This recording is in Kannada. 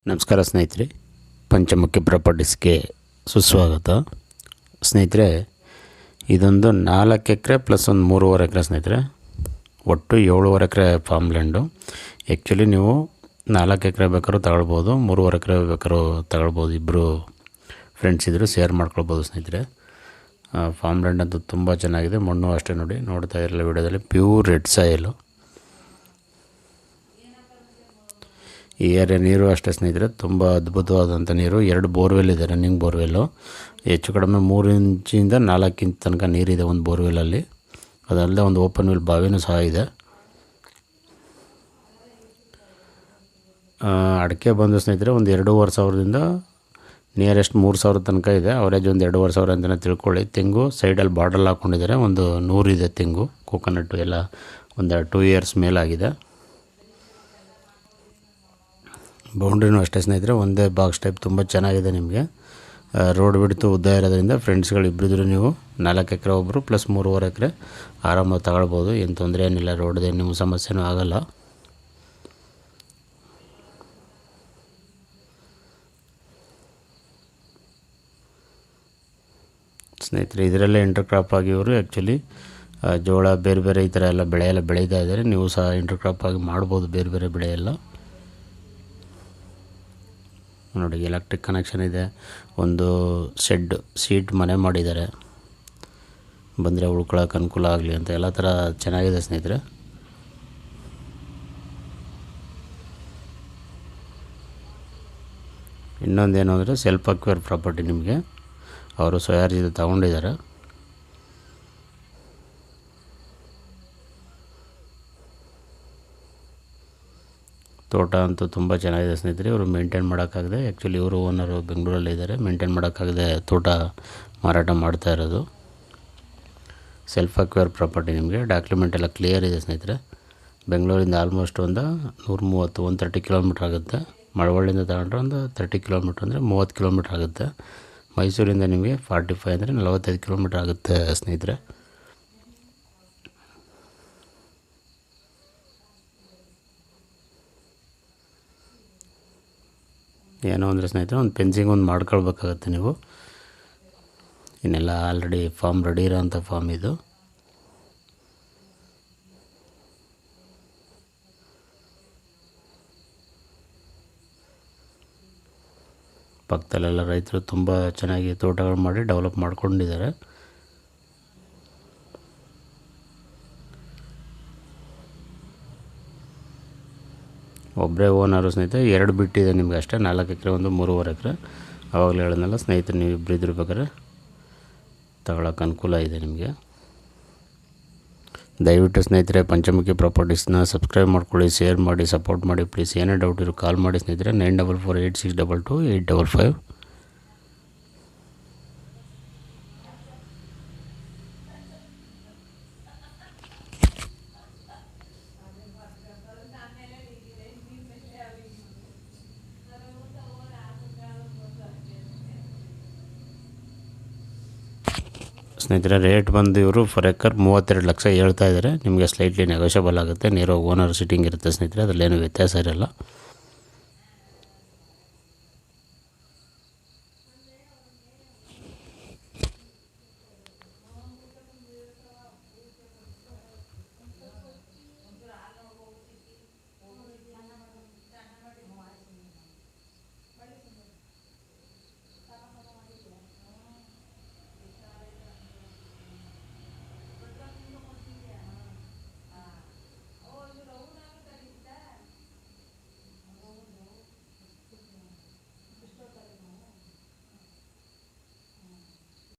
ನಮಸ್ಕಾರ ಸ್ನೇಹಿತರೆ, ಪಂಚಮುಖಿ ಪ್ರಾಪರ್ಟೀಸ್ಗೆ ಸುಸ್ವಾಗತ. ಸ್ನೇಹಿತರೆ, ಇದೊಂದು 4 ಎಕರೆ ಪ್ಲಸ್ ಒಂದು 3.5 ಎಕರೆ ಸ್ನೇಹಿತರೆ, ಒಟ್ಟು 7.5 ಎಕರೆ ಫಾರ್ಮ್ ಲ್ಯಾಂಡು. ಆ್ಯಕ್ಚುಲಿ ನೀವು 4 ಎಕರೆ ಬೇಕಾದ್ರೂ ತಗೊಳ್ಬೋದು, 3.5 ಎಕರೆ ಬೇಕಾದ್ರೂ ತಗೊಳ್ಬೋದು. ಇಬ್ಬರು ಫ್ರೆಂಡ್ಸ್ ಇದ್ದರು ಶೇರ್ ಮಾಡ್ಕೊಳ್ಬೋದು ಸ್ನೇಹಿತರೆ. ಫಾರ್ಮ್ ಲ್ಯಾಂಡ್ ಅಂತೂ ತುಂಬ ಚೆನ್ನಾಗಿದೆ. ಮಣ್ಣು ಅಷ್ಟೇ ನೋಡ್ತಾ ಇರಲ್ಲ ವಿಡಿಯೋದಲ್ಲಿ, ಪ್ಯೂರ್ ರೆಡ್ ಸಾಯಿಲು. ಈ ಏರಿಯಾ ನೀರು ಅಷ್ಟೇ ಸ್ನೇಹಿತರೆ, ತುಂಬ ಅದ್ಭುತವಾದಂಥ ನೀರು. 2 ಬೋರ್ವೆಲ್ ಇದೆ, ರನ್ನಿಂಗ್ ಬೋರ್ವೆಲ್ಲು. ಹೆಚ್ಚು ಕಡಿಮೆ 3 ಇಂಚಿಂದ 4 ಇಂಚ್ ತನಕ ನೀರಿದೆ ಒಂದು ಬೋರ್ವೆಲಲ್ಲಿ. ಅದಲ್ಲದೆ ಒಂದು ಓಪನ್ ವೆಲ್ ಬಾವಿನೂ ಸಹ ಇದೆ. ಅಡಿಕೆ ಬಂದು ಸ್ನೇಹಿತರೆ ಒಂದು 2,500ದಿಂದ ನಿಯರೆಸ್ಟ್ 3,000 ತನಕ ಇದೆ. ಅವರೇಜ್ ಒಂದು 2,500 ಅಂತಲೇ ತಿಳ್ಕೊಳ್ಳಿ. ತೆಂಗು ಸೈಡಲ್ಲಿ ಬಾರ್ಡರ್ ಹಾಕ್ಕೊಂಡಿದ್ದಾರೆ. ಒಂದು 100 ಇದೆ ತೆಂಗು, ಕೋಕೋನಟ್ಟು ಎಲ್ಲ ಒಂದು 2 ಇಯರ್ಸ್ ಮೇಲಾಗಿದೆ. ಬೌಂಡ್ರಿನೂ ಅಷ್ಟೇ ಸ್ನೇಹಿತರೆ, ಒಂದೇ ಬಾಕ್ಸ್ ಟೈಪ್, ತುಂಬ ಚೆನ್ನಾಗಿದೆ. ನಿಮಗೆ ರೋಡ್ ಬಿಡ್ತು ಉದ್ದ ಇರೋದ್ರಿಂದ ಫ್ರೆಂಡ್ಸ್ಗಳು ಇಬ್ಬರಿದ್ರು ನೀವು 4 ಎಕರೆ ಒಬ್ಬರು ಪ್ಲಸ್ 3.5 ಎಕರೆ ಆರಾಮಾಗಿ ತಗೊಳ್ಬೋದು. ಏನು ತೊಂದರೆ ಏನಿಲ್ಲ, ರೋಡ್ದೇನು ನಿಮ್ಗೆ ಸಮಸ್ಯೆನೂ ಆಗೋಲ್ಲ. ಸ್ನೇಹಿತರೆ, ಇದರಲ್ಲೇ ಇಂಟರ್ ಕ್ರಾಪ್ ಆಗಿ ಇವರು ಆ್ಯಕ್ಚುಲಿ ಜೋಳ ಬೇರೆ ಬೇರೆ ಈ ಥರ ಎಲ್ಲ ಬೆಳೆ ಎಲ್ಲ ಬೆಳೀತಾ ಇದ್ದಾರೆ. ನೀವು ಸಹ ಇಂಟರ್ ಕ್ರಾಪ್ ಆಗಿ ಮಾಡ್ಬೋದು ಬೇರೆ ಬೇರೆ ಬೆಳೆ ಎಲ್ಲ. ನೋಡಿ, ಎಲೆಕ್ಟ್ರಿಕ್ ಕನೆಕ್ಷನ್ ಇದೆ. ಒಂದು ಸೀಟ್ ಮನೆ ಮಾಡಿದ್ದಾರೆ, ಬಂದರೆ ಉಳ್ಕೊಳ್ಳೋಕೆ ಅನುಕೂಲ ಆಗಲಿ ಅಂತ. ಎಲ್ಲ ಥರ ಚೆನ್ನಾಗಿದೆ ಸ್ನೇಹಿತರೆ. ಇನ್ನೊಂದೇನು ಅಂದರೆ ಸೆಲ್ಫ್ ಅಕ್ವೇರ್ ಪ್ರಾಪರ್ಟಿ. ನಿಮಗೆ ಅವರು ಸ್ವಯಾರ್ಜಿತ ತಗೊಂಡಿದ್ದಾರೆ. ತೋಟ ಅಂತೂ ತುಂಬ ಚೆನ್ನಾಗಿದೆ ಸ್ನೇಹಿತರೆ. ಇವರು ಮೇಂಟೈನ್ ಮಾಡೋಕ್ಕಾಗದೆ, ಆ್ಯಕ್ಚುಲಿ ಇವರು ಓನರು ಬೆಂಗಳೂರಲ್ಲಿ ಇದ್ದಾರೆ, ಮೇಂಟೈನ್ ಮಾಡೋಕ್ಕಾಗದೆ ತೋಟ ಮಾರಾಟ ಮಾಡ್ತಾ ಇರೋದು. Self acquire property. ನಿಮಗೆ ಡಾಕ್ಯುಮೆಂಟ್ ಎಲ್ಲ ಕ್ಲಿಯರ್ ಇದೆ ಸ್ನೇಹಿತರೆ. ಬೆಂಗಳೂರಿಂದ ಆಲ್ಮೋಸ್ಟ್ ಒಂದು 130-130 ಕಿಲೋಮೀಟ್ರ್ ಆಗುತ್ತೆ. ಮಳವಳ್ಳಿಯಿಂದ ತಗೊಂಡ್ರೆ ಒಂದು 30 ಕಿಲೋಮೀಟ್ರ್ ಅಂದರೆ 30 ಕಿಲೋಮೀಟ್ರ್ ಆಗುತ್ತೆ. ಮೈಸೂರಿಂದ ನಿಮಗೆ 45 ಅಂದರೆ 45 ಕಿಲೋಮೀಟ್ರ್ ಆಗುತ್ತೆ ಸ್ನೇಹಿತರೆ. ಏನೋ ಅಂದರೆ ಸ್ನೇಹಿತರೆ, ಒಂದು ಫೆನ್ಸಿಂಗ್ ಒಂದು ಮಾಡ್ಕೊಳ್ಬೇಕಾಗತ್ತೆ ನೀವು. ಇನ್ನೆಲ್ಲ ಆಲ್ರೆಡಿ ಫಾರ್ಮ್ ರೆಡಿ ಇರೋಂಥ ಫಾರ್ಮ್ ಇದು. ಪಕ್ಕದಲ್ಲೆಲ್ಲ ರೈತರು ತುಂಬ ಚೆನ್ನಾಗಿ ತೋಟಗಳು ಮಾಡಿ ಡೆವಲಪ್ ಮಾಡ್ಕೊಂಡಿದ್ದಾರೆ. ಒಬ್ಬರೇ ಓನರು ಸ್ನೇಹಿತರೆ. 2 ಬಿಟ್ಟಿದೆ ನಿಮಗೆ ಅಷ್ಟೇ, 4 ಎಕರೆ ಒಂದು 3.5 ಎಕರೆ. ಆವಾಗಲೇ ಹೇಳಿದ್ನಲ್ಲ ಸ್ನೇಹಿತರೆ, ನೀವು ಇಬ್ಬರು ಇದ್ದಿರ್ಬೇಕಾದ್ರೆ ತಗೊಳ್ಳೋಕೆ ಅನುಕೂಲ ಇದೆ ನಿಮಗೆ. ದಯವಿಟ್ಟು ಸ್ನೇಹಿತರೆ ಪಂಚಮುಖಿ ಪ್ರಾಪರ್ಟೀಸ್ನ ಸಬ್ಸ್ಕ್ರೈಬ್ ಮಾಡ್ಕೊಳ್ಳಿ, ಶೇರ್ ಮಾಡಿ, ಸಪೋರ್ಟ್ ಮಾಡಿ ಪ್ಲೀಸ್. ಏನೇ ಡೌಟ್ ಇರೋ ಕಾಲ್ ಮಾಡಿ ಸ್ನೇಹಿತರೆ. 9448622855. ಸ್ನೇಹಿತರೆ, ರೇಟ್ ಬಂದು ಇವರು ಫರ್ ಎಕರ್ 32 ಲಕ್ಷ ಹೇಳ್ತಾ ಇದ್ದಾರೆ. ನಿಮಗೆ ಸ್ಲೈಟ್ಲಿ ನೆಗೋಷಿಯಬಲ್ ಆಗುತ್ತೆ. ನೇರವಾಗಿ ಓನರ್ ಸಿಟ್ಟಿಂಗ್ ಇರುತ್ತೆ ಸ್ನೇಹಿತರೆ, ಅದರಲ್ಲೇನು ವ್ಯತ್ಯಾಸ ಇರೋಲ್ಲ.